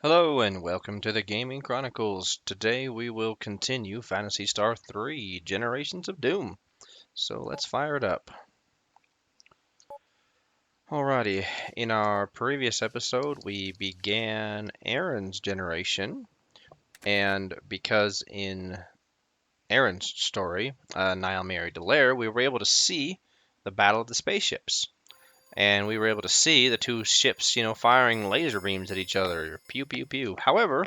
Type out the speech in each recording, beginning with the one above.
Hello and welcome to the Gaming Chronicles. Today we will continue Phantasy Star 3, Generations of Doom. So let's fire it up. Alrighty, in our previous episode we began Aron's generation, and because in Aron's story, Niall married Delaire, we were able to see the Battle of the Spaceships. And we were able to see the two ships, firing laser beams at each other. Pew, pew, pew. However,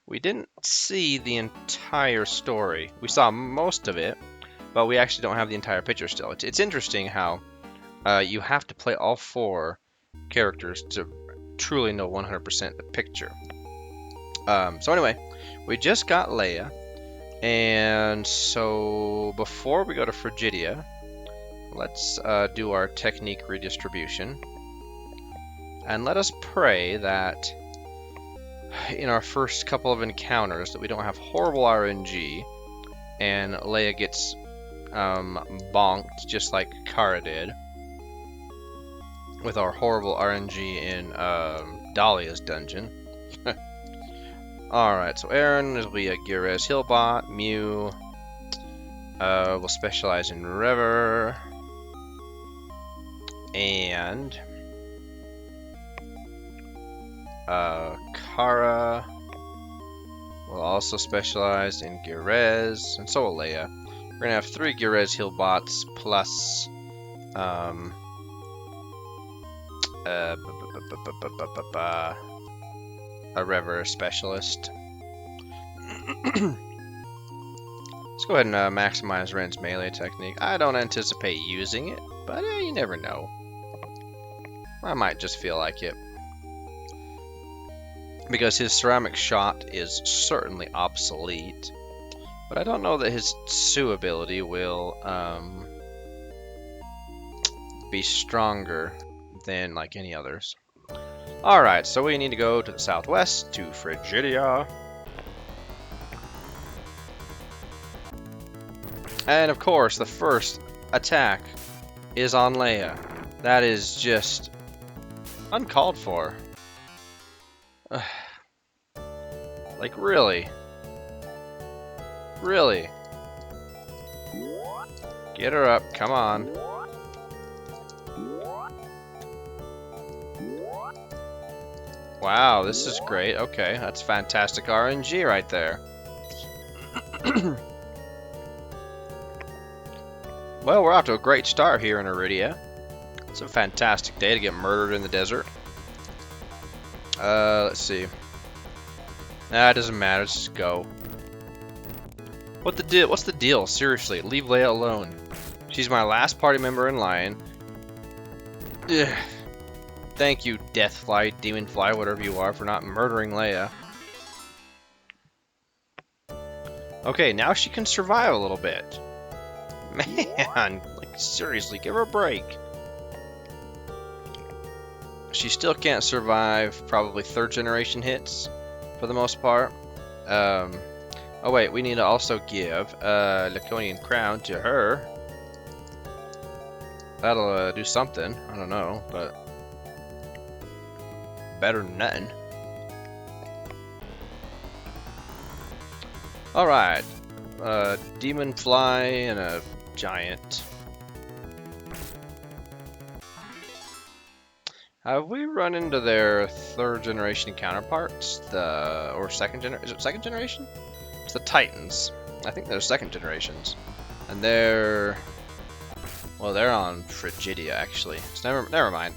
we didn't see the entire story. We saw most of it, but we actually don't have the entire picture still. It's interesting how you have to play all four characters to truly know 100% the picture. So anyway, we just got Leia, and so before we go to Frigidia, let's do our technique redistribution, and let us pray that in our first couple of encounters that we don't have horrible RNG and Leia gets bonked just like Kara did with our horrible RNG in Dahlia's dungeon. Alright, so Aron will be a Gearres Hillbot. Mew will specialize in Rever. And Kara will also specialize in Gearres, and so will Leia. We're gonna have 3 Gearres Hillbots plus a Rever specialist. Let's go ahead and maximize Ren's melee technique. I don't anticipate using it, but you never know. I might just feel like it. Because his ceramic shot is certainly obsolete, but I don't know that his Sue ability will be stronger than like any others. Alright, so we need to go to the southwest, to Frigidia. And of course, the first attack is on Leia. That is just uncalled for. Like, really? Really? Get her up, come on. Wow, this is great. Okay, that's fantastic RNG right there. Well, we're off to a great start here in Iridia. It's a fantastic day to get murdered in the desert. Let's see. Nah, it doesn't matter. Let's just go. What the deal? What's the deal? Seriously, leave Leia alone. She's my last party member in line. Ugh. Thank you, Deathfly, Demonfly, whatever you are, for not murdering Leia. Okay, now she can survive a little bit. Man, like seriously, give her a break. She still can't survive probably 3rd generation hits for the most part. Oh wait, we need to also give Laconian Crown to her. That'll do something. I don't know, but better than nothing. Alright. Demonfly and a giant. Have we run into their 3rd generation counterparts? Or second generation? Is it 2nd generation? It's the Titans. I think they're 2nd generations. And they're... well, they're on Frigidia, actually. So never mind.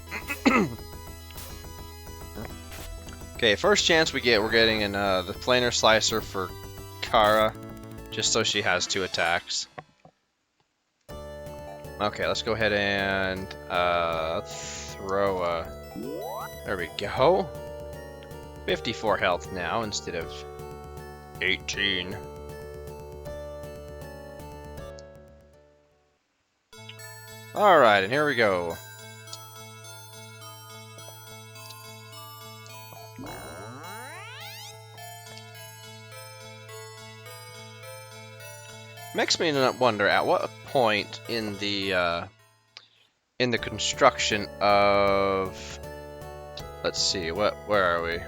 Okay, first chance we get, we're getting in the planar slicer for Kara, just so she has 2 attacks. Okay, let's go ahead and throw a... there we go. 54 health now instead of 18. Alright, and here we go. Makes me wonder at what point in the construction of, let's see, where are we?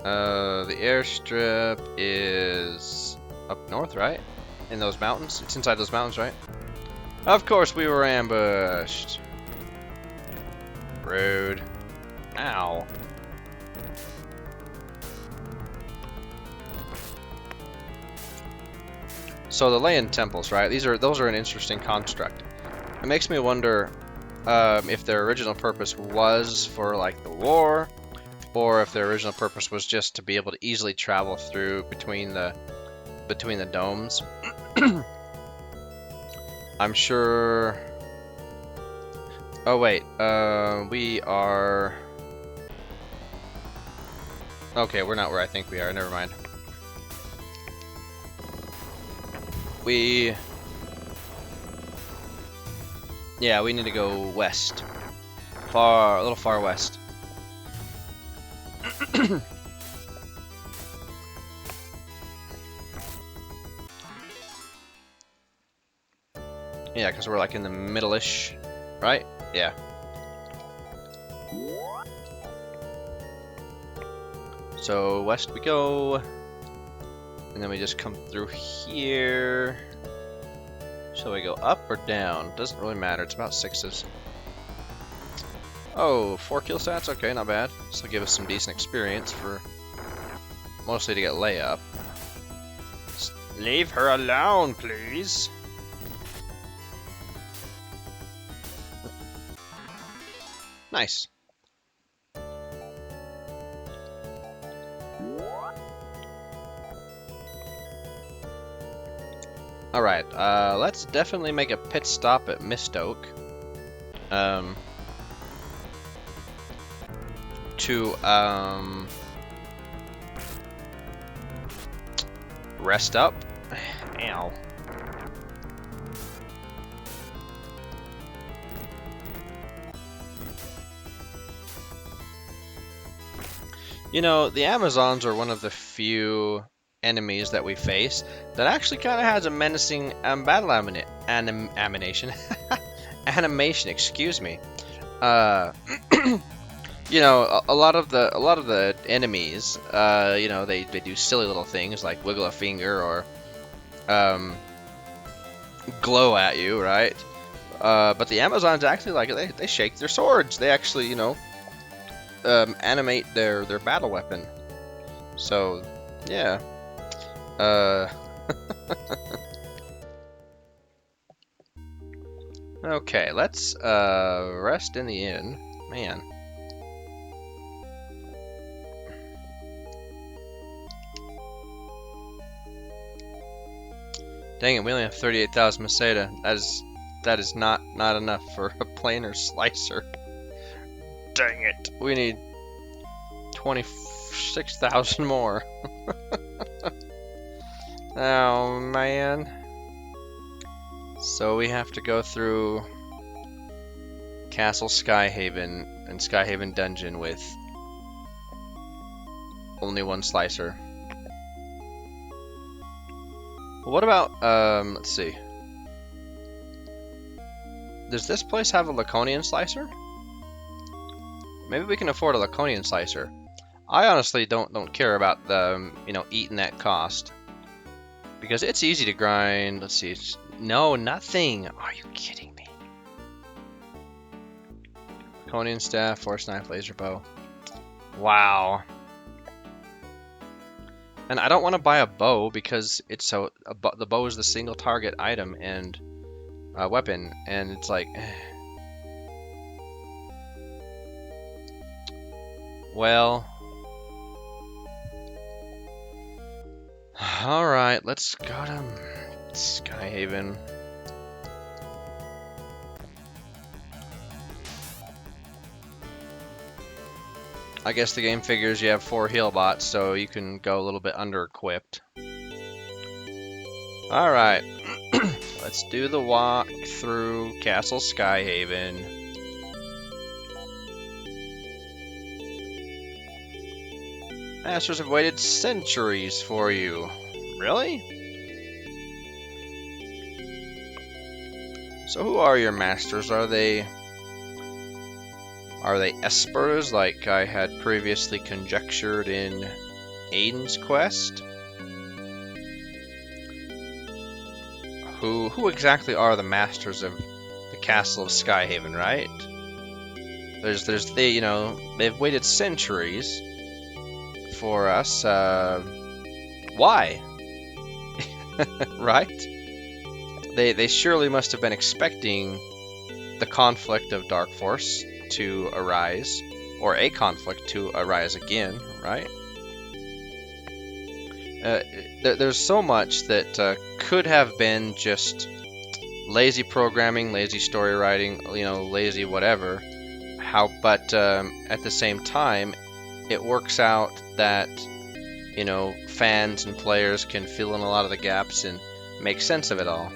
The airstrip is up north, right? In those mountains? It's inside those mountains, right? Of course we were ambushed. Rude. Ow. So the Leyan temples, right? Those are an interesting construct. It makes me wonder if their original purpose was for like the war, or if their original purpose was just to be able to easily travel through between the domes. I'm sure. Oh wait, we are. Okay, we're not where I think we are. Never mind. Yeah, we need to go west. A little far west. Yeah, because we're like in the middle-ish, right? Yeah. So west we go, and then we just come through here. Shall we go up or down? Doesn't really matter. It's about 6s. Oh, 4 kill stats? Okay, not bad. This will give us some decent experience for mostly to get layup. Just leave her alone, please. Nice. Alright, let's definitely make a pit stop at Mist Oak. To rest up. Ow. You know, the Amazons are one of the few enemies that we face that actually kind of has a menacing battle animation. Animation, excuse me. You know, a lot of the enemies, you know, they do silly little things like wiggle a finger or glow at you, right? But the Amazons actually like it. They shake their swords. They actually, you know, animate their battle weapon. So, yeah. Okay, let's rest in the inn. Man. Dang it, we only have 38,000 Meseta. That is not enough for a planer slicer. Dang it. We need 26,000 more. Oh man. So we have to go through Castle Skyhaven and Skyhaven Dungeon with only one slicer. Well, what about, let's see. Does this place have a Laconian slicer? Maybe we can afford a Laconian slicer. I honestly don't care about the, you know, eating that cost. Because it's easy to grind. Let's see. No, nothing. Are you kidding me? Laconian staff, force knife, laser bow. Wow. And I don't want to buy a bow because it's so the bow is the single target item and weapon, and it's like, well, all right, let's go to Skyhaven. I guess the game figures you have 4 heal bots, so you can go a little bit under-equipped. Alright, let's do the walk through Castle Skyhaven. Masters have waited centuries for you. Really? So who are your masters? Are they espers like I had previously conjectured in Aiden's quest. Who exactly are the masters of the castle of Skyhaven, right? They've waited centuries for us. Why? Right? They surely must have been expecting the conflict of Dark Force to arise, or a conflict to arise again, right? There's so much that could have been just lazy programming, lazy story writing, lazy whatever. But at the same time, it works out that fans and players can fill in a lot of the gaps and make sense of it all.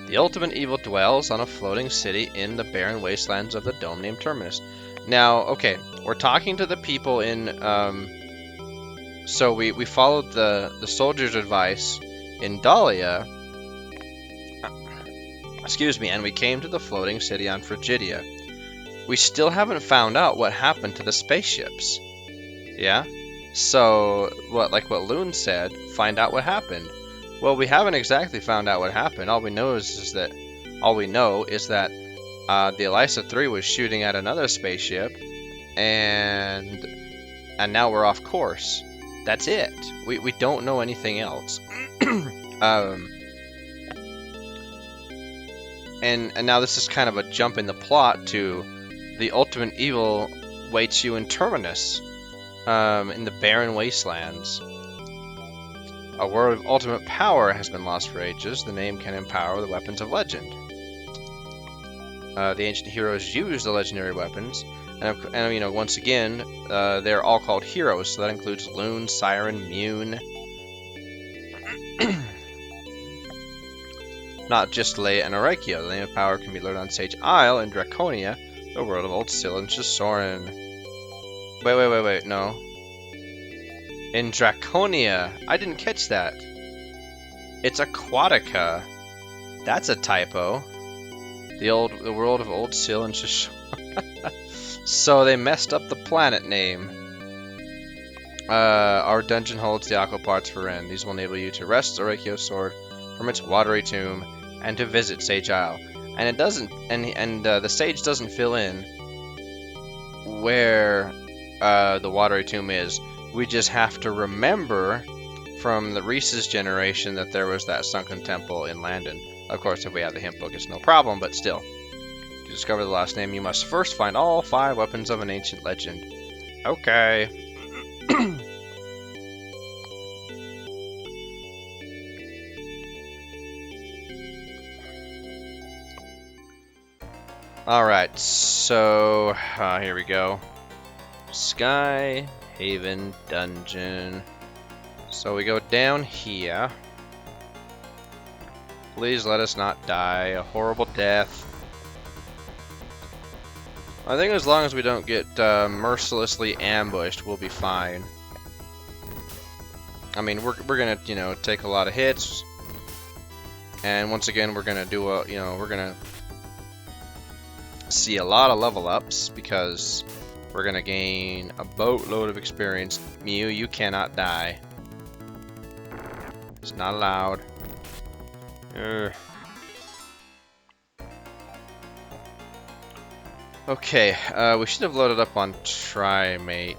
The ultimate evil dwells on a floating city in the barren wastelands of the dome named Terminus. Now, okay, we're talking to the people in. So we followed the soldier's advice in Dahlia. Excuse me, and we came to the floating city on Frigidia. We still haven't found out what happened to the spaceships. Yeah? So, like what Loon said, find out what happened. Well, we haven't exactly found out what happened. All we know is that the Elisa 3 was shooting at another spaceship, and now we're off course. That's it. We don't know anything else. And now this is kind of a jump in the plot to the ultimate evil waits you in Terminus, in the barren wastelands. A word of ultimate power has been lost for ages. The name can empower the weapons of legend. The ancient heroes use the legendary weapons, and once again, they're all called heroes, so that includes Loon, Siren, Mune. Not just Leia and Orakio. The name of power can be learned on Sage Isle in Draconia, the world of old Sil and Soren. Wait, no. In Draconia. I didn't catch that. It's Aquatica. That's a typo. The world of old Sil and So they messed up the planet name. Our dungeon holds the aqua parts for Ren. These will enable you to wrest Orakio's sword from its watery tomb and to visit Sage Isle. And it doesn't, and the sage doesn't fill in where the watery tomb is. We just have to remember from the Reese's generation that there was that sunken temple in Landon. Of course, if we have the hint book, it's no problem, but still. To discover the last name, you must first find all 5 weapons of an ancient legend. Okay. Alright, so here we go. Sky Haven Dungeon. So we go down here. Please let us not die a horrible death. I think as long as we don't get mercilessly ambushed, we'll be fine. I mean, we're gonna, take a lot of hits, and once again, we're gonna do we're gonna see a lot of level ups because we're gonna gain a boatload of experience. Mew, you cannot die. It's not allowed. Ugh. Okay, we should have loaded up on Trimate.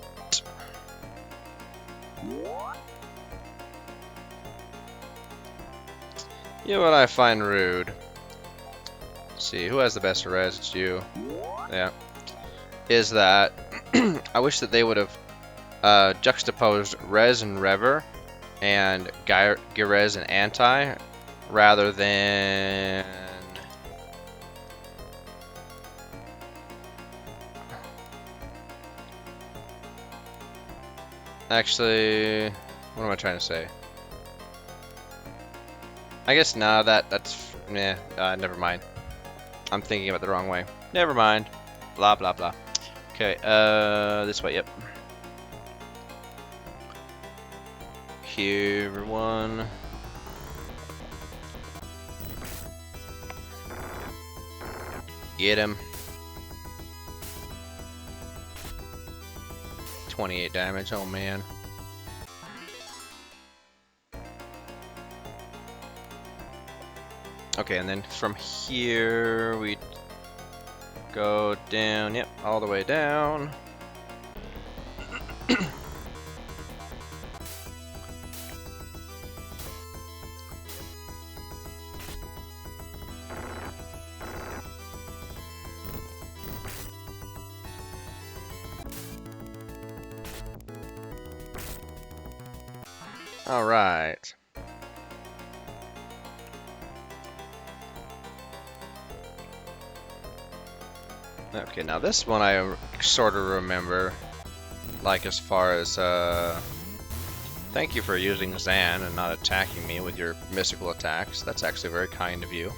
You know what I find rude? Let's see, who has the best res? It's you. Yeah. Is that I wish that they would have juxtaposed res and rever and Girez and anti rather than actually, what am I trying to say? I guess no, that's never mind. I'm thinking of it the wrong way. Never mind. Blah blah blah. Okay, this way, yep. Here, everyone. Get him. 28 damage, oh man. Okay, and then from here we go down, yep, all the way down. All right. Okay, now this one I sort of remember, like as far as, thank you for using Zan and not attacking me with your mystical attacks. That's actually very kind of you.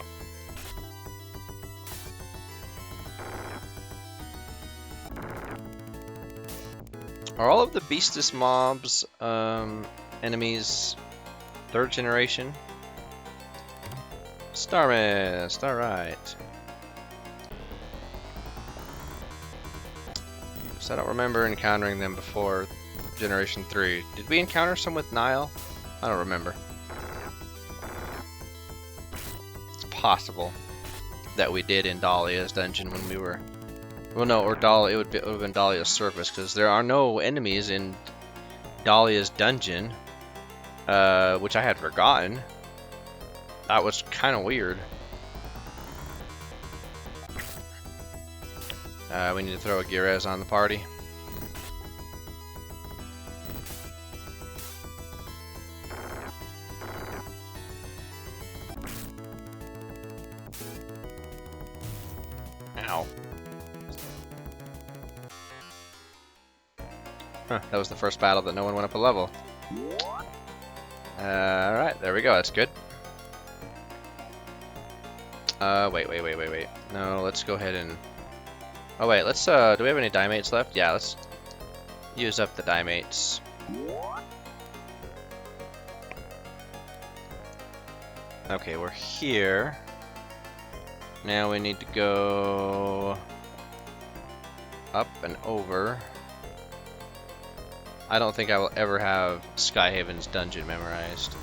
Are all of the Beastus mobs, enemies 3rd generation? Star Mist, alright. So I don't remember encountering them before Generation 3. Did we encounter some with Nile? I don't remember. It's possible that we did in Dahlia's dungeon when we were... Well, no, or Dahlia, it would have been Dahlia's surface, because there are no enemies in Dahlia's dungeon, which I had forgotten. That was kind of weird. We need to throw a Girez on the party. Ow. Huh, that was the first battle that no one went up a level. Alright, there we go, that's good. Wait. No, let's go ahead and... Oh wait, let's, do we have any Dimates left? Yeah, let's use up the Dimates. Okay, we're here. Now we need to go up and over. I don't think I will ever have Skyhaven's dungeon memorized.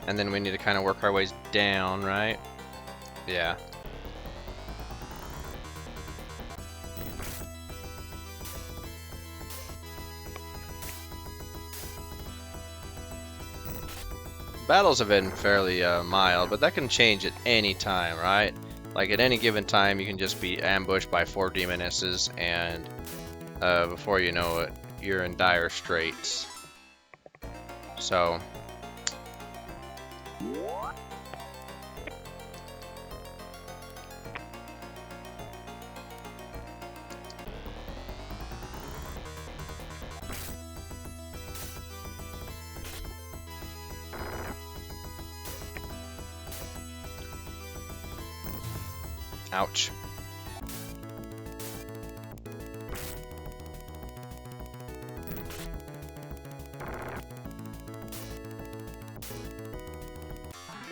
And then we need to kind of work our ways down, right? Yeah. Battles have been fairly mild, but that can change at any time, right? Like at any given time, you can just be ambushed by 4 demonesses, and before you know it, you're in dire straits. So. Ouch.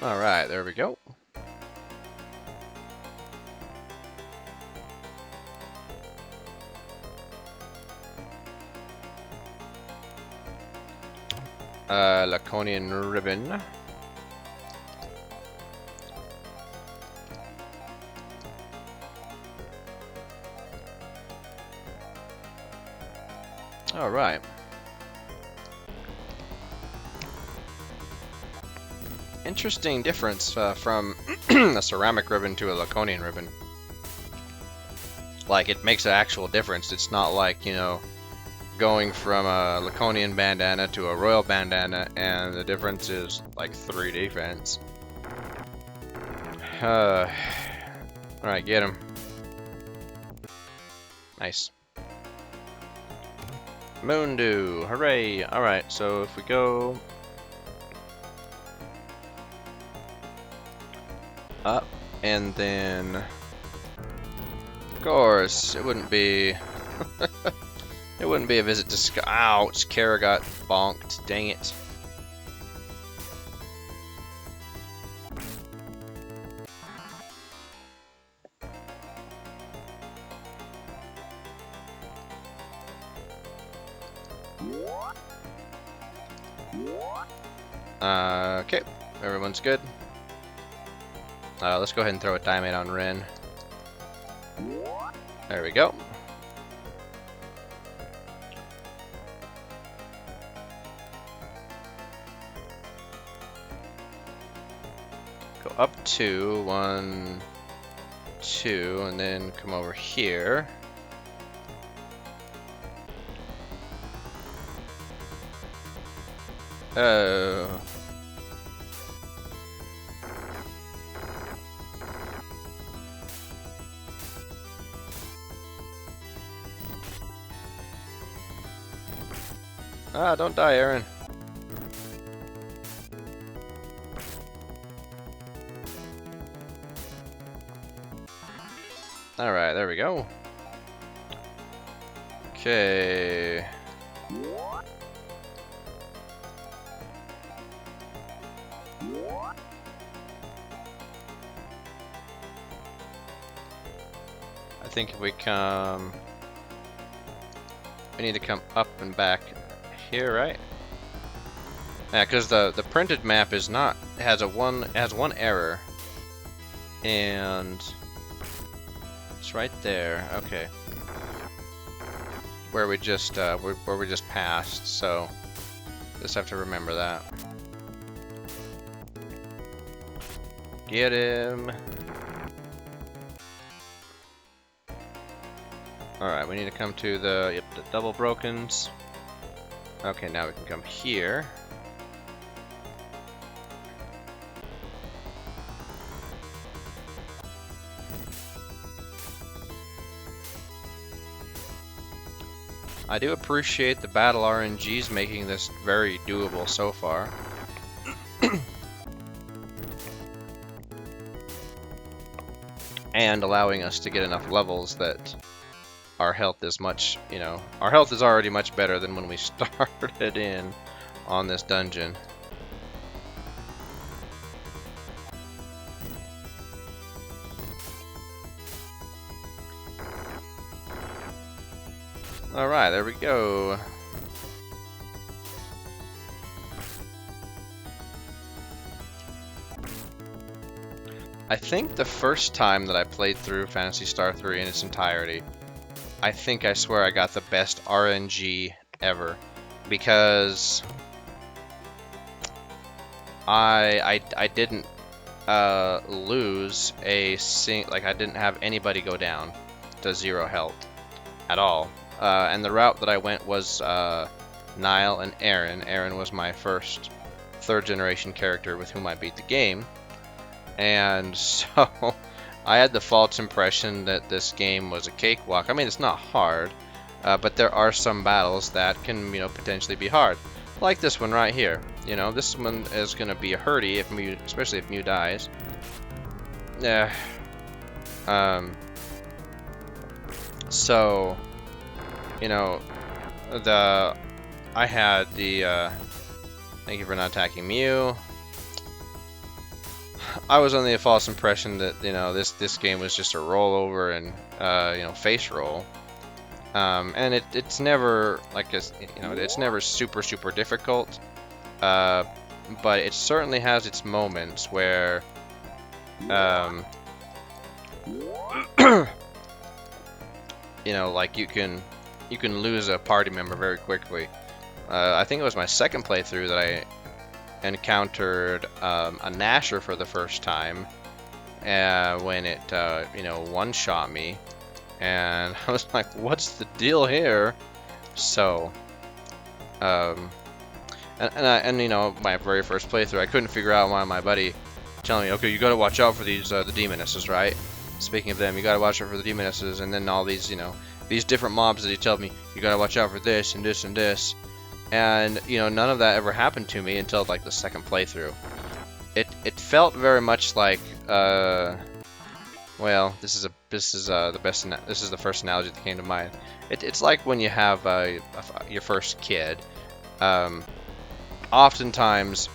Alright, there we go. Laconian ribbon. All right. Interesting difference from a ceramic ribbon to a Laconian ribbon. Like, it makes an actual difference. It's not like, you know, going from a Laconian bandana to a royal bandana, and the difference is like 3 defense. Alright, get him. Nice. Moondew, hooray! Alright, so if we go up and then, of course, it wouldn't be it wouldn't be a visit to Sky. Ouch, Kara got bonked, dang it. Okay, everyone's good. Let's go ahead and throw a diamond on Ren. There we go. Go up 2, 1, 2, and then come over here. Oh. Ah, don't die, Aron. Alright, there we go. Okay. I think if we come... We need to come up and back here, right? Yeah, because the printed map is not... has one error. And... it's right there. Okay. Where we just where we just passed, so just have to remember that. Get him. Alright, we need to come to the double brokens. Okay, now we can come here. I do appreciate the battle RNGs making this very doable so far. And allowing us to get enough levels that our health is much, you know, our health is already much better than when we started in on this dungeon. Alright, there we go. I think the first time that I played through Phantasy Star 3 in its entirety, I think I swear I got the best RNG ever, because I didn't lose a I didn't have anybody go down to 0 health at all. And the route that I went was Niall and Aron. Aron was my first 3rd generation character with whom I beat the game. And so I had the false impression that this game was a cakewalk. I mean, it's not hard, but there are some battles that can, you know, potentially be hard. Like this one right here. You know, this one is going to be a hurdy, if Mew, especially if Mew dies. Yeah. So... you know, I had the, thank you for not attacking Mew. I was under the false impression that, you know, this game was just a rollover and, you know, face roll. And it's never, like, you know, it's never super difficult. But it certainly has its moments where, you know, like you can lose a party member very quickly. I think it was my second playthrough that I encountered a Nasher for the first time when it, you know, one-shot me. And I was like, what's the deal here? So, and you know, my very first playthrough, I couldn't figure out why my buddy telling me, okay, you gotta watch out for these, the demonesses, right? Speaking of them, you gotta watch out for the demonesses, and then all these, you know, these different mobs that he told me, you gotta watch out for this and this and this. And, you know, none of that ever happened to me until, like, the second playthrough. It felt very much like, well, this is the first analogy that came to mind. It's like when you have your first kid. Oftentimes,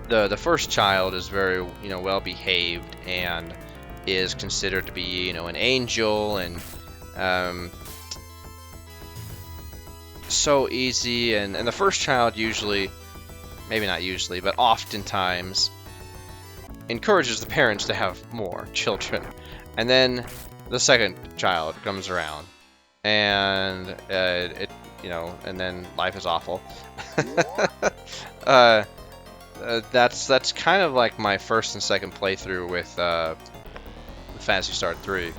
the first child is very, you know, well behaved and is considered to be, you know, an angel, and so easy, and the first child usually, maybe not usually, but oftentimes encourages the parents to have more children. And then the second child comes around, and and then life is awful. That's kind of like my first and second playthrough with Phantasy Star 3.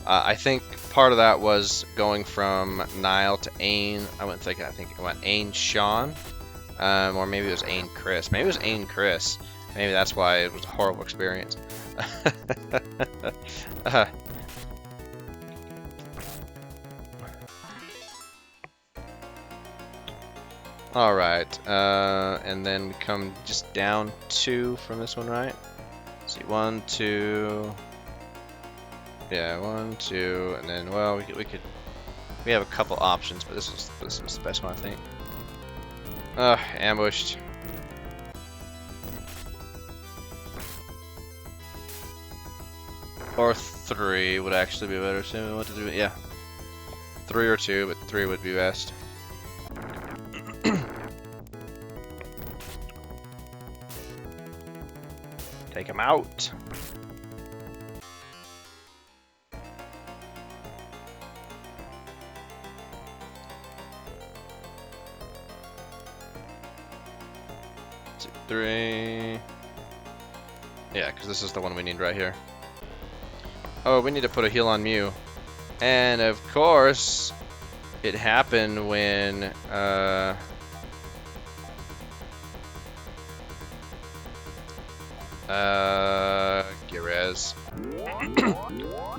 I think part of that was going from Niall to Ain. I think it went Ain Sean, or maybe it was Ain Chris. Maybe it was Ain Chris. Maybe that's why it was a horrible experience. Alright, and then we come just down 2 from this one, right? Let's see, 1, 2... Yeah, 1, 2, and then, well, we have a couple options, but this is the best one, I think. Ambushed. Or 3 would actually be better too. What to do? Yeah, 3 or 2, but 3 would be best. Take him out. Two, 3. Yeah, because this is the one we need right here. Oh, we need to put a heal on Mew. And of course, it happened when Girez.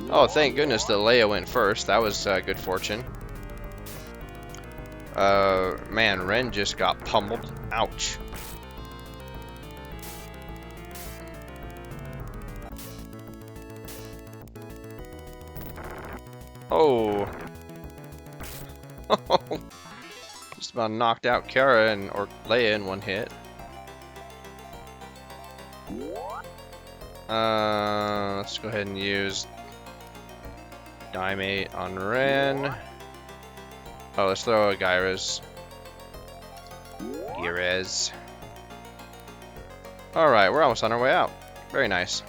Oh, thank goodness that Leia went first. That was good fortune. Man, Ren just got pummeled. Ouch. Oh. Just about knocked out Kara or Leia in one hit. Let's go ahead and use Dimate on Ren. Oh, let's throw a Girez. Alright, we're almost on our way out. Very nice.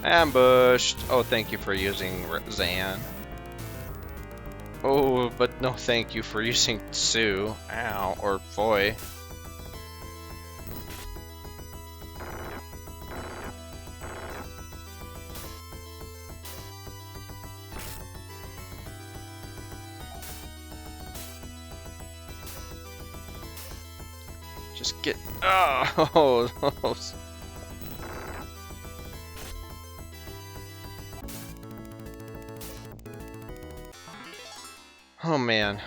Ambushed! Oh, thank you for using Zan. Oh, but no thank you for using Sue. Ow, or Foy. Just get... Oh! Oh man.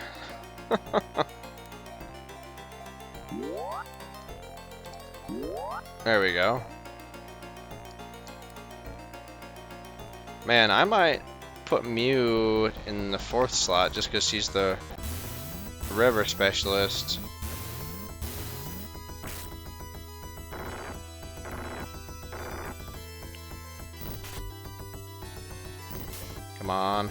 There we go. Man, I might put Mew in the 4th slot just because she's the river specialist. Come on.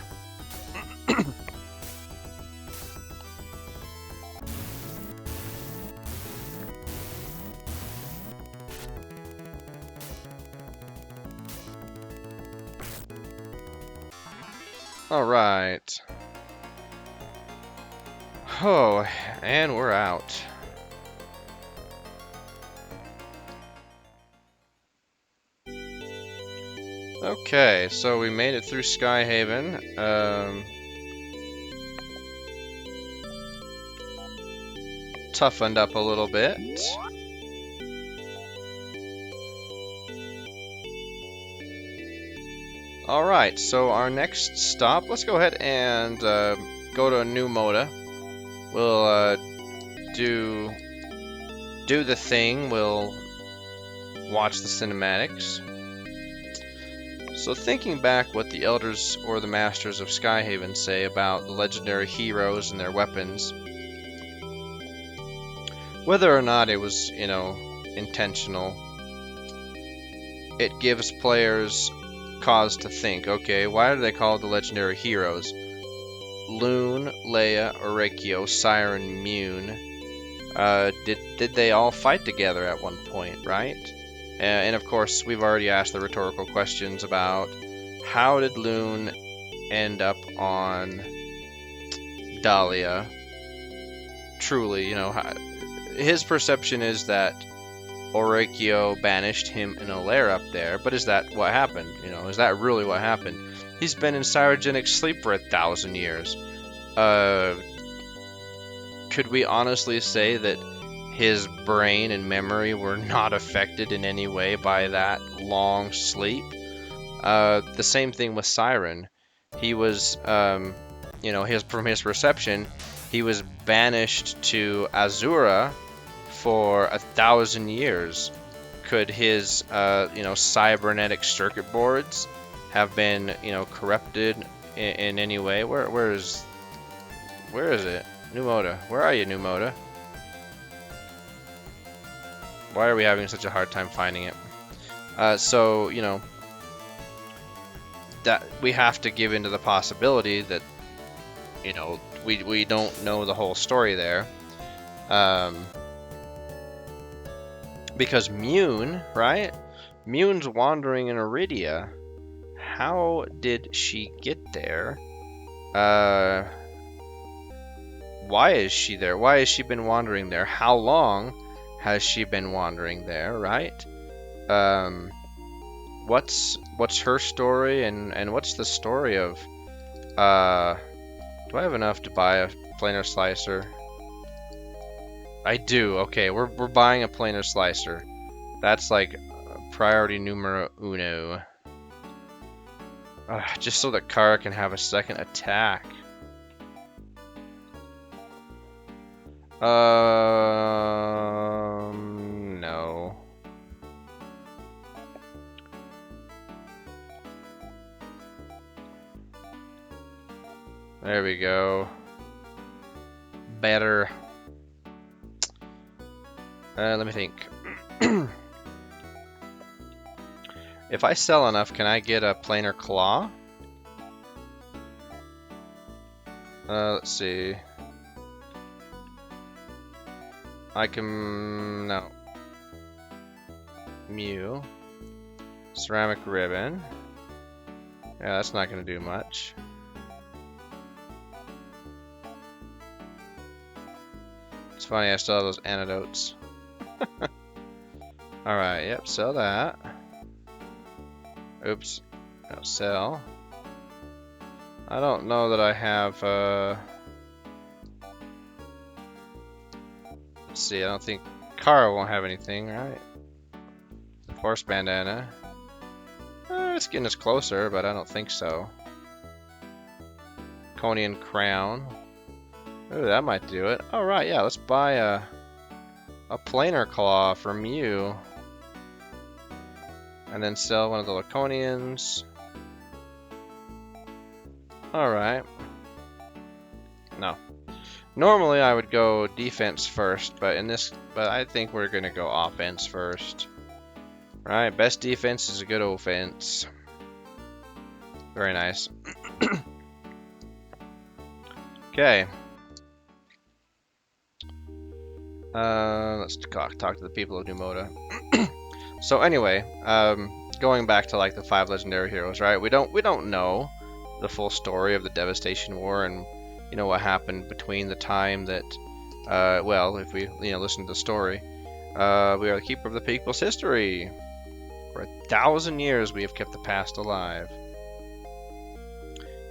Alright. Oh, and we're out. Okay, so we made it through Skyhaven. Toughened up a little bit. Alright, so our next stop, let's go ahead and go to a new Moda. We'll do the thing, we'll watch the cinematics. So thinking back what the Elders or the Masters of Skyhaven say about the legendary heroes and their weapons, whether or not it was, intentional, it gives players cause to think, okay, why are they called the legendary heroes? Lune, Leia, Orakio, Siren, Mune. Did they all fight together at one point, right? And of course, we've already asked the rhetorical questions about how did Lune end up on Dahlia? Truly, his perception is that Orakio banished him in a lair up there, but is that what happened? Is that really what happened? He's been in cryogenic sleep for 1,000 years. Could we honestly say that his brain and memory were not affected in any way by that long sleep? The same thing with Siren. He was, from his perception, he was banished to Azura for 1,000 years. Could his, cybernetic circuit boards have been, corrupted in any way? Where is it? Numoda. Where are you, Numoda? Why are we having such a hard time finding it? That we have to give into the possibility that, we don't know the whole story there. Because Mune, right? Mune's wandering in Iridia. How did she get there? Why is she there? Why has she been wandering there? How long has she been wandering there, right? What's her story and what's the story of do I have enough to buy a planar slicer? I do. Okay, we're buying a planar slicer. That's like priority numero uno. Just so that Kara can have a second attack. No. There we go. Better. Let me think. If I sell enough, can I get a planar claw? Let's see. I can... no. Mew. Ceramic ribbon. Yeah, that's not going to do much. It's funny, I still have those antidotes. Alright, yep, sell that. Oops. No, sell. I don't know that I have, let's see, I don't think Kara won't have anything, right? Horse bandana. It's getting us closer, but I don't think so. Conian crown. Ooh, that might do it. Alright, yeah, let's buy a planar claw from you. And then sell one of the Laconians. Alright. No. Normally I would go defense first, but I think we're gonna go offense first. Right, best defense is a good offense. Very nice. Okay. Let's talk to the people of Numoda. So anyway, going back to like the 5 legendary heroes, right? We don't know the full story of the Devastation War and what happened between the time that well, if we listen to the story, we are the keeper of the people's history. For 1,000 years we have kept the past alive.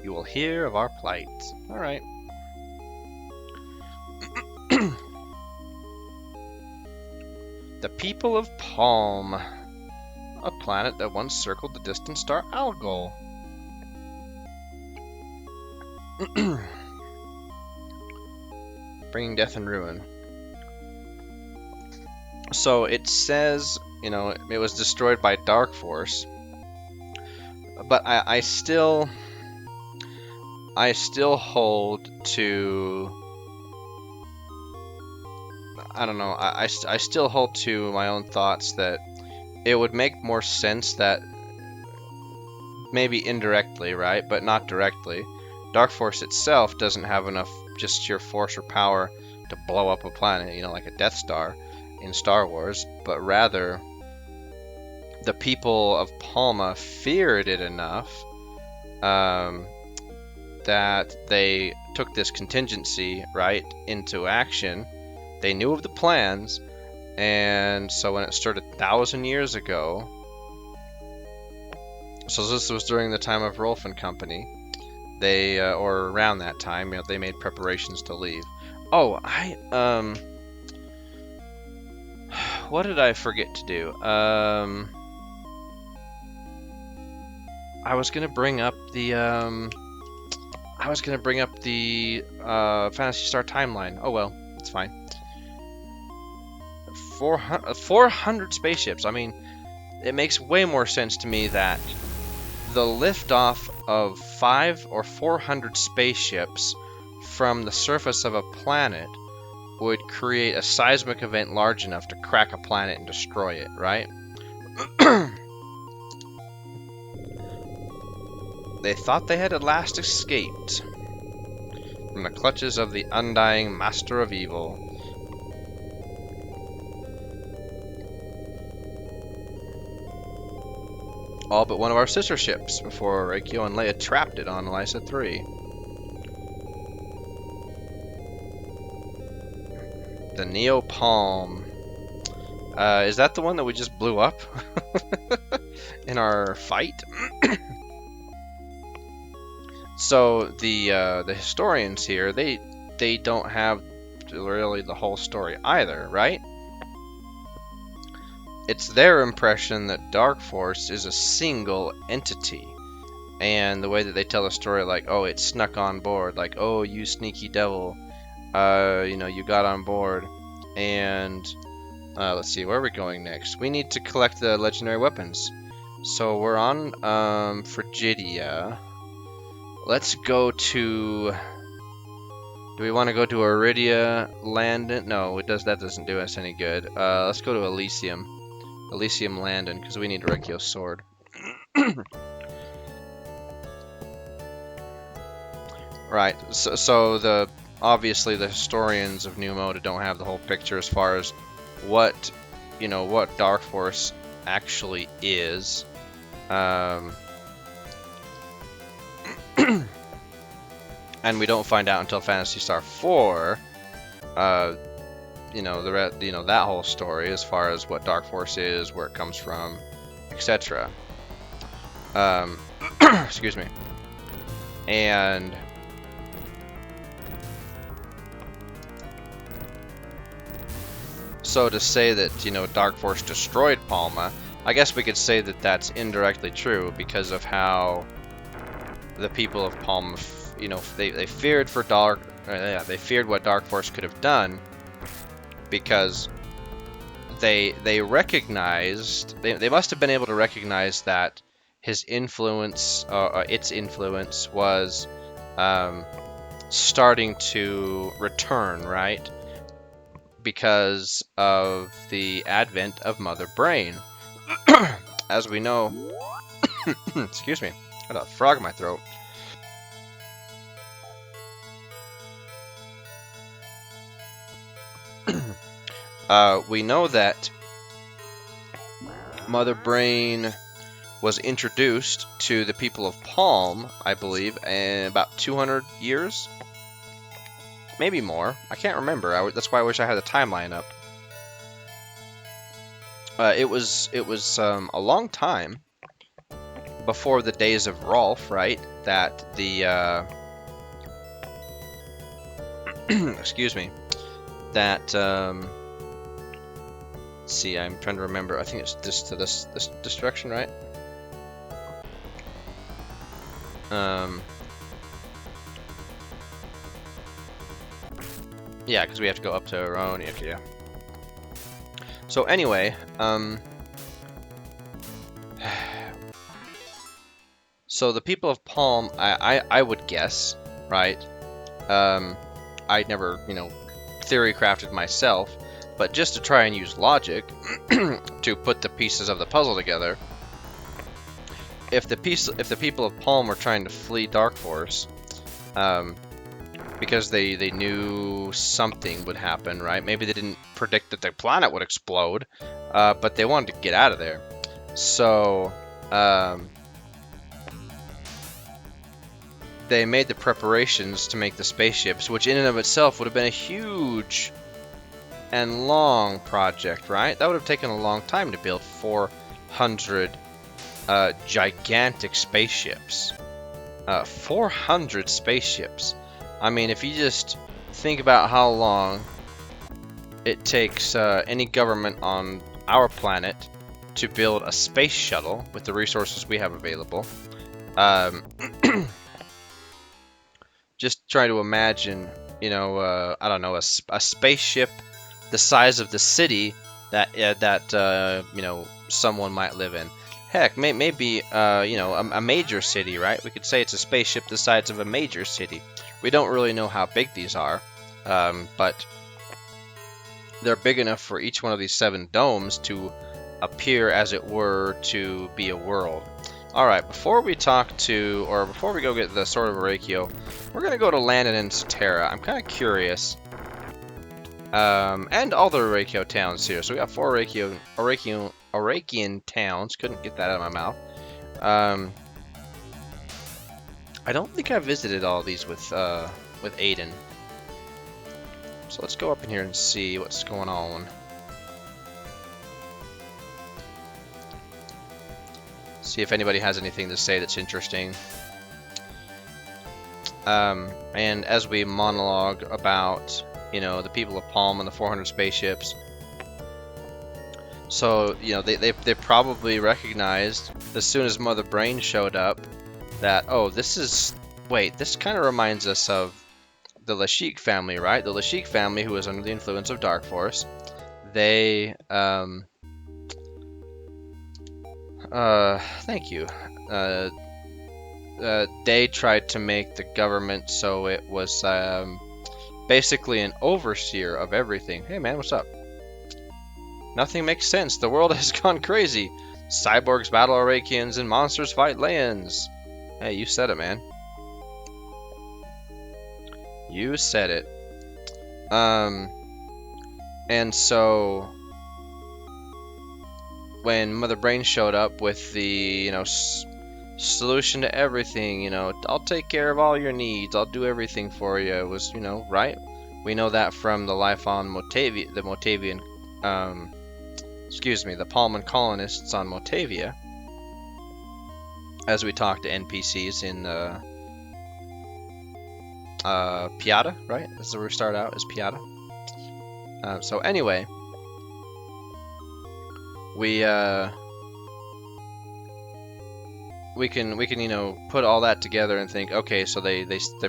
You will hear of our plight. All right. The people of Palm, a planet that once circled the distant star Algol. Bringing death and ruin. So it says, it was destroyed by Dark Force, but I still hold to. I don't know. I still hold to my own thoughts that it would make more sense that maybe indirectly, right, but not directly, Dark Force itself doesn't have enough just sheer force or power to blow up a planet, you know, like a Death Star in Star Wars, but rather the people of Palma feared it enough that they took this contingency, right, into action. They knew of the plans, and so when it started 1,000 years ago, so this was during the time of Rolf and Company, they, or around that time, you know, they made preparations to leave. Oh, what did I forget to do? I was gonna bring up the, Phantasy Star timeline. Oh well, it's fine. 400 spaceships. I mean, it makes way more sense to me that the liftoff of 500 or 400 spaceships from the surface of a planet would create a seismic event large enough to crack a planet and destroy it, right? They thought they had at last escaped from the clutches of the undying Master of Evil. All but one of our sister ships before Orakio and Leia trapped it on Lysa 3. The Neo Palm. Is that the one that we just blew up in our fight? So the historians here, they don't have really the whole story either, right? It's their impression that Dark Force is a single entity, and the way that they tell the story, like, oh, it snuck on board, like, oh, you sneaky devil, you know, you got on board, and let's see, where are we going next? We need to collect the legendary weapons. So we're on Frigidia. Let's go to... Do we want to go to Iridia Landon? No, that doesn't do us any good. Let's go to Elysium. Elysium Landon, because we need Orakio's sword. Right, so obviously the historians of New Mode don't have the whole picture as far as what, you know, what Dark Force actually is. And we don't find out until Phantasy Star 4, you know, that whole story as far as what Dark Force is, where it comes from, etc. Excuse me. And so to say that, you know, Dark Force destroyed Palma, I guess we could say that that's indirectly true because of how the people of Palma, you know, they feared for they feared what Dark Force could have done, because they recognized, they must have been able to recognize that his influence, its influence was starting to return, right? Because of the advent of Mother Brain. As we know, excuse me, I got a frog in my throat. We know that Mother Brain was introduced to the people of Palm, I believe, in about 200 years? Maybe more. I can't remember. That's why I wish I had the timeline up. It was a long time before the days of Rolf, right? That the excuse me. That let's see. I'm trying to remember. I think it's just to this direction, right? Yeah, because we have to go up to Aron. Okay, yeah. So anyway, so the people of Palm, I would guess, right? I'd never, you know, theory crafted myself, But just to try and use logic to put the pieces of the puzzle together, if the people of Palm were trying to flee Dark Force, because they knew something would happen, right? Maybe they didn't predict that the planet would explode, but they wanted to get out of there. So they made the preparations to make the spaceships, which in and of itself would have been a huge and long project, right? That would have taken a long time to build 400 gigantic spaceships. 400 spaceships. I mean, if you just think about how long it takes any government on our planet to build a space shuttle with the resources we have available, just try to imagine, you know, I don't know, a spaceship the size of the city that you know, someone might live in. Heck, maybe you know, a major city, right? We could say it's a spaceship the size of a major city. We don't really know how big these are, but they're big enough for each one of these 7 domes to appear, as it were, to be a world. Alright, before we go get the Sword of Orakio, we're going to go to Landon and Satera. I'm kind of curious. And all the Orakio towns here. So we got 4 Orakian towns. Couldn't get that out of my mouth. I don't think I visited all these with Aiden. So let's go up in here and see what's going on. See if anybody has anything to say that's interesting. And as we monologue about, you know, the people of Palm and the 400 spaceships. So, you know, they probably recognized as soon as Mother Brain showed up that, oh, this kind of reminds us of the Lashik family, right? The Lashik family, who was under the influence of Dark Force. They, thank you. They tried to make the government so it was, basically an overseer of everything. Hey man, what's up? Nothing makes sense. The world has gone crazy. Cyborgs battle Orakians and monsters fight Layans. Hey, you said it, man. You said it. And so when Mother Brain showed up with the, you know, solution to everything, you know, I'll take care of all your needs, I'll do everything for you, it was, you know, right? We know that from the life on Motavia, the Motavian, the Palman colonists on Motavia, as we talk to NPCs in Piata, right? This is where we start out, is Piata. So anyway, we can you know, put all that together and think, okay, so they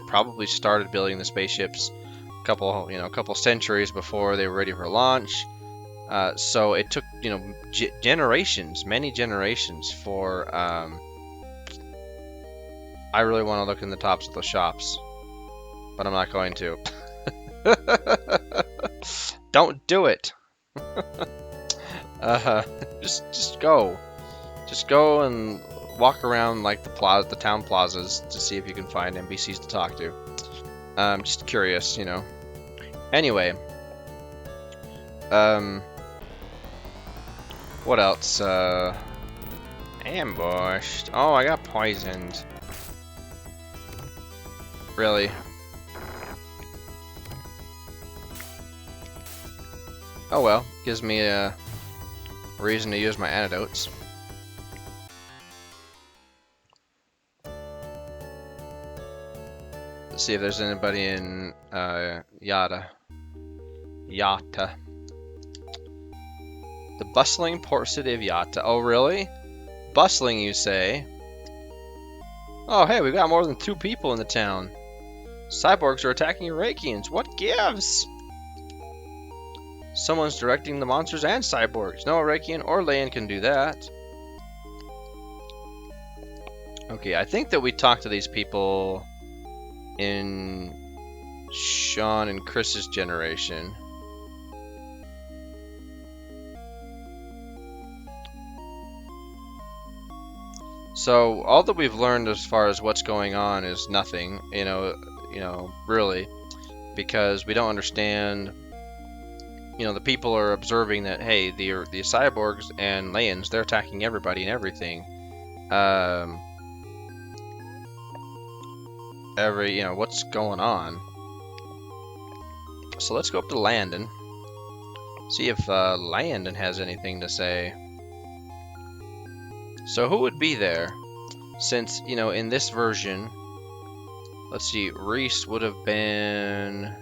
probably started building the spaceships a couple centuries before they were ready for launch. So it took, you know, many generations for I really want to look in the tops of the shops, but I'm not going to. Don't do it. Just go and walk around like the town plazas to see if you can find NPCs to talk to. Just curious, you know. Anyway, what else? Ambushed. Oh, I got poisoned. Really? Oh well, gives me a reason to use my antidotes. Let's see if there's anybody in Yata. The bustling port city of Yata. Oh really? Bustling, you say? Oh hey, we've got more than 2 people in the town. Cyborgs are attacking Orakians. What gives? Someone's directing the monsters and cyborgs. No Orakian or Layan can do that. Okay, I think that we talked to these people in Sean and Chris's generation. So all that we've learned as far as what's going on is nothing, really, because we don't understand. The people are observing that, hey, the cyborgs and Layans, they're attacking everybody and everything. What's going on? So let's go up to Landon, see if Landon has anything to say. So who would be there? Since, in this version, let's see, Reese would have been...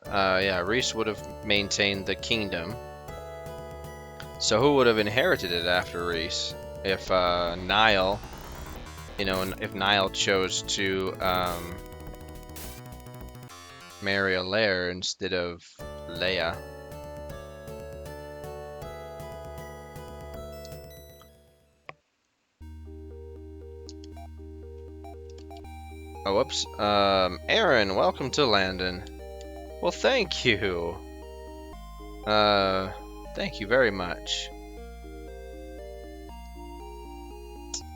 yeah, Reese would have maintained the kingdom. So who would have inherited it after Reese? If Niall, if Niall chose to marry a Lair instead of Leia. Oh, whoops. Aron, welcome to Landon. Well, thank you. Thank you very much.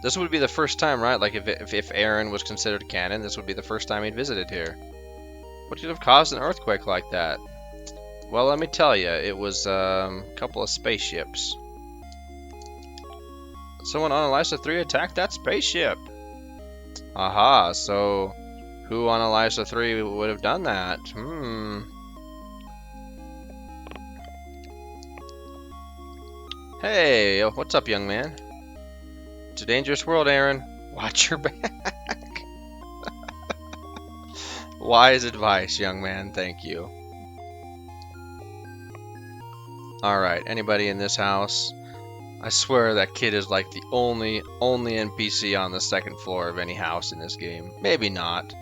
This would be the first time, right? Like, if Aron was considered canon, this would be the first time he'd visited here. What could have caused an earthquake like that? Well, let me tell you, it was a couple of spaceships. Someone on Elisa 3 attacked that spaceship. Aha, so who on Elisa 3 would have done that? Hey, what's up, young man? It's a dangerous world, Aron. Watch your back. Wise advice, young man. Thank you. Alright, anybody in this house? I swear that kid is like the only NPC on the second floor of any house in this game. Maybe not.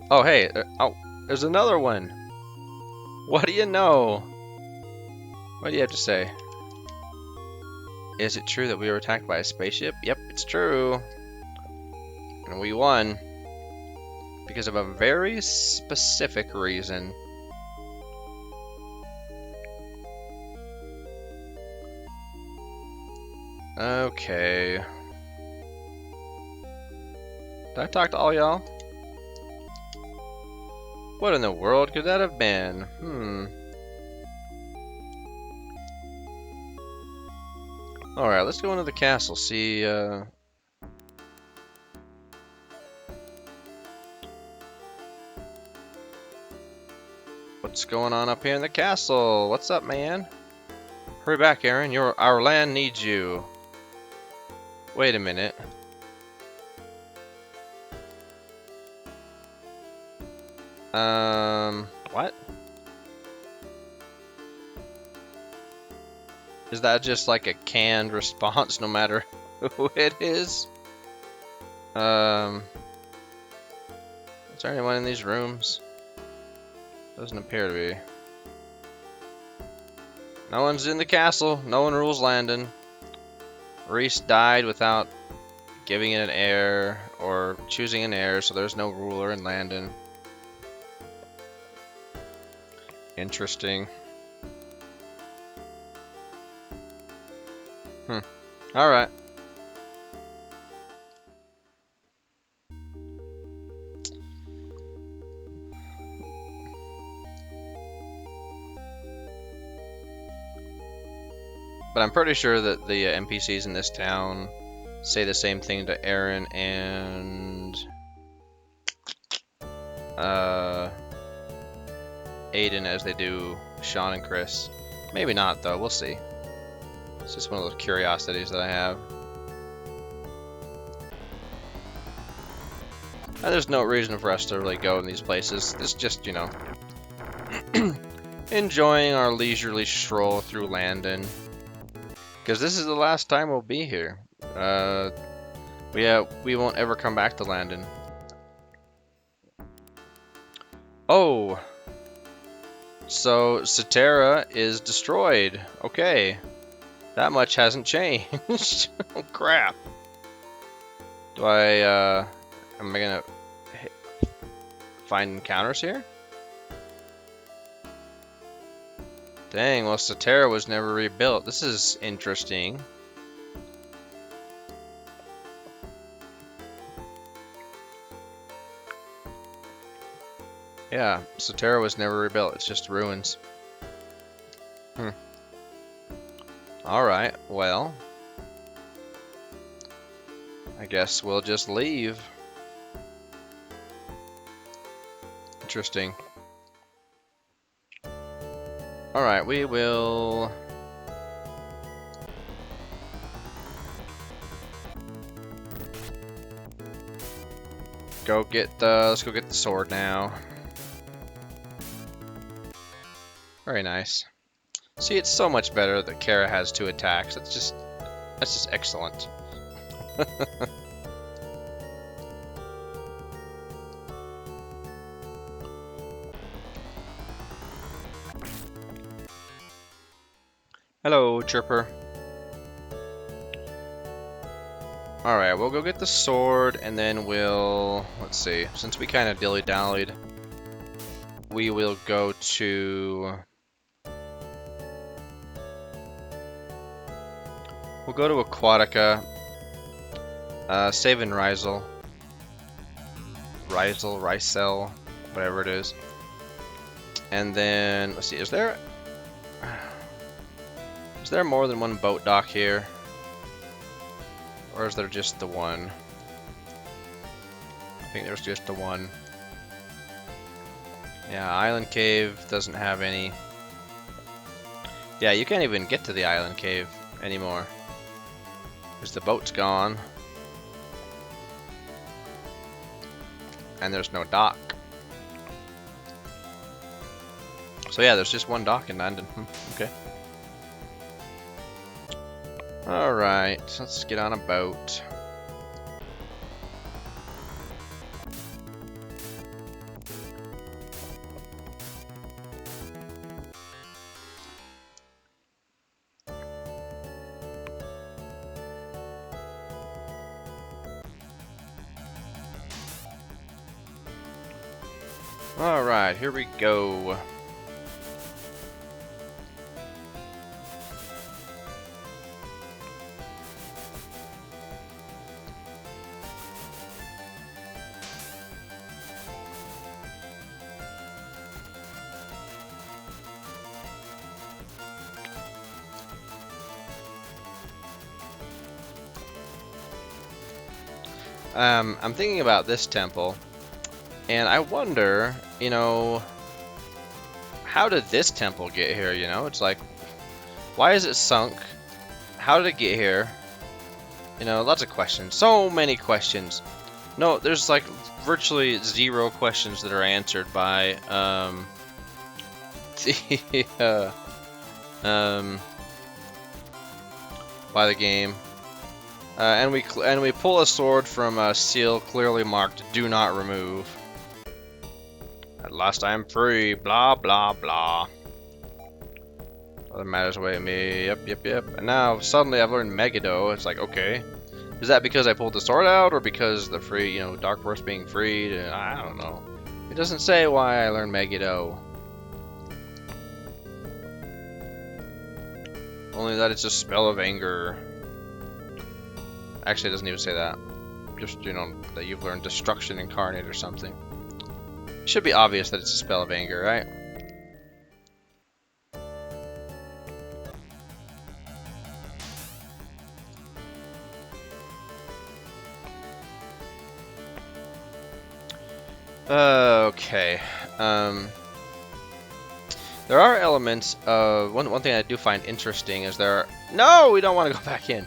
Oh, hey. Oh, there's another one. What do you know? What do you have to say? Is it true that we were attacked by a spaceship? Yep, it's true. And we won. Because of a very specific reason. Okay. Did I talk to all y'all? What in the world could that have been? Alright, let's go into the castle, see, what's going on up here in the castle? What's up, man? Hurry back, Aron. Our land needs you. Wait a minute. What? Is that just like a canned response no matter who it is? Is there anyone in these rooms? Doesn't appear to be. No one's in the castle. No one rules Landon. Reese died without giving it an heir or choosing an heir, so there's no ruler in Landon. Interesting. Alright. But I'm pretty sure that the NPCs in this town say the same thing to Aron and Aiden as they do Sean and Chris. Maybe not, though. We'll see. It's just one of those curiosities that I have. And there's no reason for us to really go in these places. It's just, enjoying our leisurely stroll through Landon. Because this is the last time we'll be here. We won't ever come back to Landon. Oh! So, Cetera is destroyed. Okay. That much hasn't changed. Oh, crap. Am I gonna find encounters here? Dang, well, Cetera was never rebuilt. This is interesting. Yeah, Sotera was never rebuilt. It's just ruins. Alright, well, I guess we'll just leave. Interesting. Alright, we will... let's go get the sword now. Very nice. See, it's so much better that Kara has 2 attacks. That's just excellent. Hello, Chirper. Alright, we'll go get the sword, and then we'll... Let's see. Since we kind of dilly-dallied, we will go to... We'll go to Aquatica, save in Rysel, whatever it is. And then, let's see, is there more than one boat dock here? Or is there just the one? I think there's just the one. Yeah, Island Cave doesn't have any. Yeah, you can't even get to the Island Cave anymore, because the boat's gone. And there's no dock. So yeah, there's just one dock in London. Okay. Alright, let's get on a boat. Alright, here we go. I'm thinking about this temple, and I wonder, you know, how did this temple get here, you know? It's like, why is it sunk? How did it get here? You know, lots of questions. So many questions. No, there's like virtually 0 questions that are answered by, by the game. And we pull a sword from a seal clearly marked "Do not remove." At last I am free. Blah blah blah. Other matters await me. Yep. And now suddenly I've learned Megiddo. It's like, okay, is that because I pulled the sword out, or because the free, you know, Dark Force being freed? I don't know. It doesn't say why I learned Megiddo. Only that it's a spell of anger. Actually, it doesn't even say that. Just, you know, that you've learned Destruction Incarnate or something. It should be obvious that it's a spell of anger, right? Okay. There are elements of... One thing I do find interesting is there are... No! We don't want to go back in.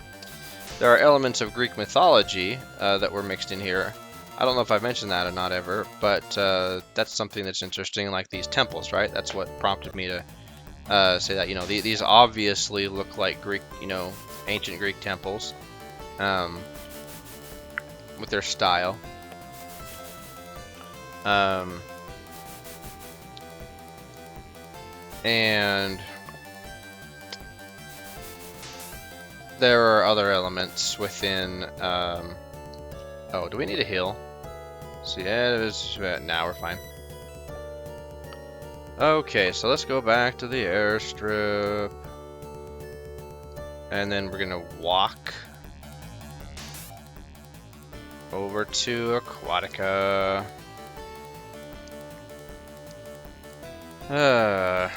There are elements of Greek mythology that were mixed in here. I don't know if I've mentioned that or not ever, but that's something that's interesting, like these temples, right? That's what prompted me to say that, you know, these obviously look like Greek, you know, ancient Greek temples with their style. And there are other elements within, oh, do we need a heal? So yeah, it was, now we're fine. Okay, so let's go back to the airstrip. And then we're gonna walk over to Aquatica. Uh,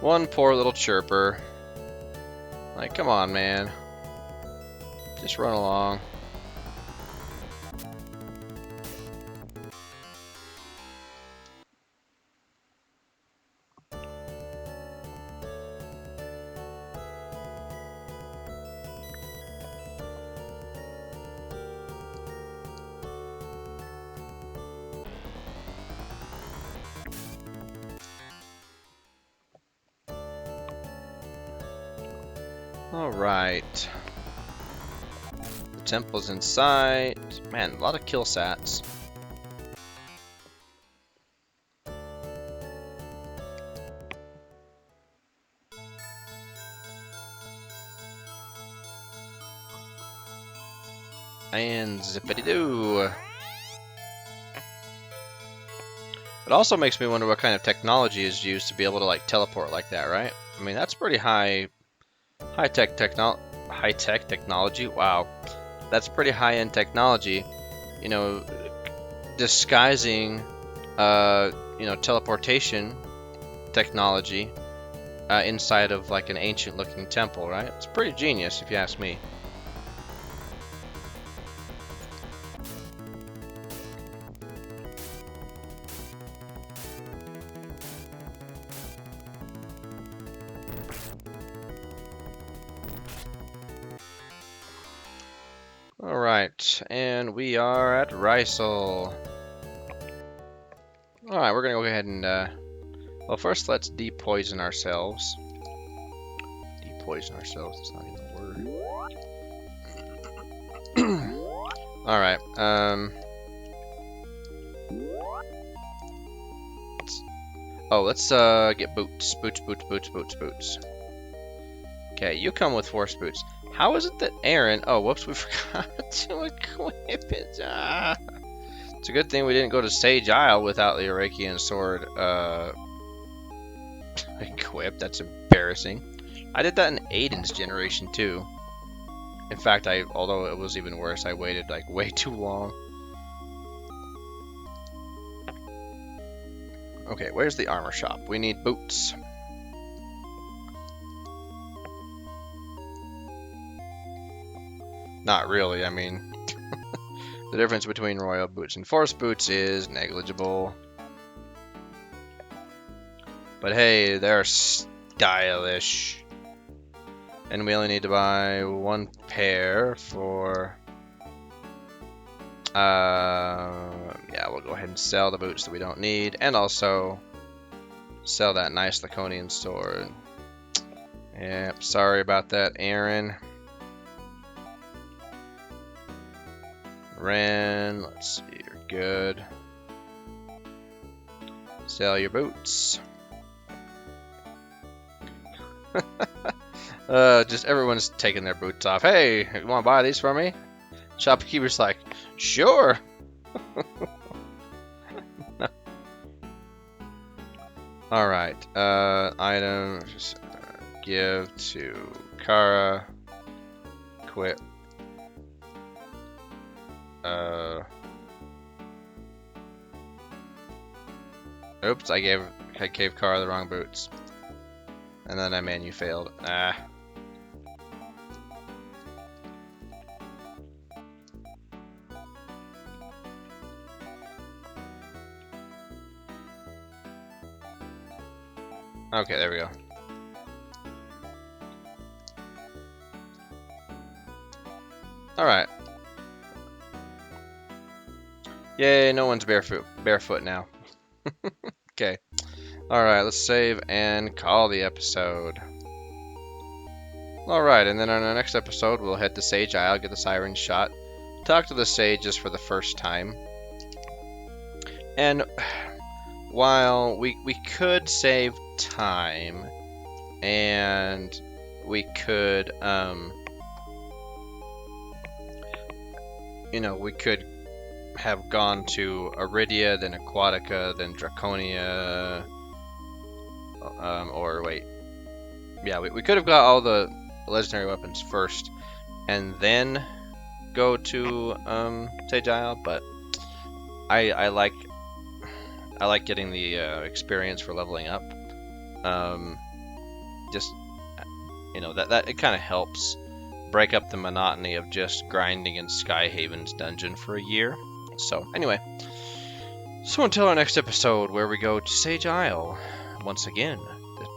One poor little chirper. Like, come on, man. Just run along. Alright. The temple's in sight. Man, a lot of kill sats. And zippity-doo. It also makes me wonder what kind of technology is used to be able to like teleport like that, right? I mean, that's pretty high-tech technology. Wow. That's pretty high-end technology. You know, disguising teleportation technology inside of like an ancient looking temple, right? It's pretty genius if you ask me. Alright, and we are at Rysel. Alright, we're gonna go ahead and well, first let's depoison ourselves. Depoison ourselves, that's not even a word. Alright, let's get boots. Boots. Okay, you come with force boots. How is it that Aron... Oh, whoops, we forgot to equip it. Ah. It's a good thing we didn't go to Sage Isle without the Orakian sword equipped. That's embarrassing. I did that in Aiden's generation too. In fact, although it was even worse, I waited like way too long. Okay, where's the armor shop? We need boots. Not really, I mean, the difference between royal boots and force boots is negligible. But hey, they're stylish. And we only need to buy one pair for... yeah, we'll go ahead and sell the boots that we don't need. And also sell that nice Laconian sword. Yep, sorry about that, Aron. Ren, let's see, you're good. Sell your boots. Just everyone's taking their boots off. Hey, you want to buy these for me? Shopkeeper's like, sure. Alright, items, give to Kara, quit. Oops, I gave Kara the wrong boots. And then that menu failed. Ah. Okay, there we go. Alright. Yay, no one's barefoot now. Okay. Alright, let's save and call the episode. Alright, and then on our next episode, we'll head to Sage Isle, get the Siren shot, talk to the sages for the first time. And while we could save time, and we could, we could have gone to Iridia, then Aquatica, then Draconia. Or wait, yeah, we could have got all the legendary weapons first, and then go to Sage Isle, but I like getting the experience for leveling up. Just that it kind of helps break up the monotony of just grinding in Skyhaven's dungeon for a year. So anyway, so until our next episode, where we go to Sage Isle once again,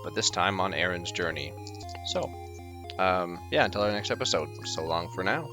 but this time on Aron's journey. So yeah, until our next episode. So long for now.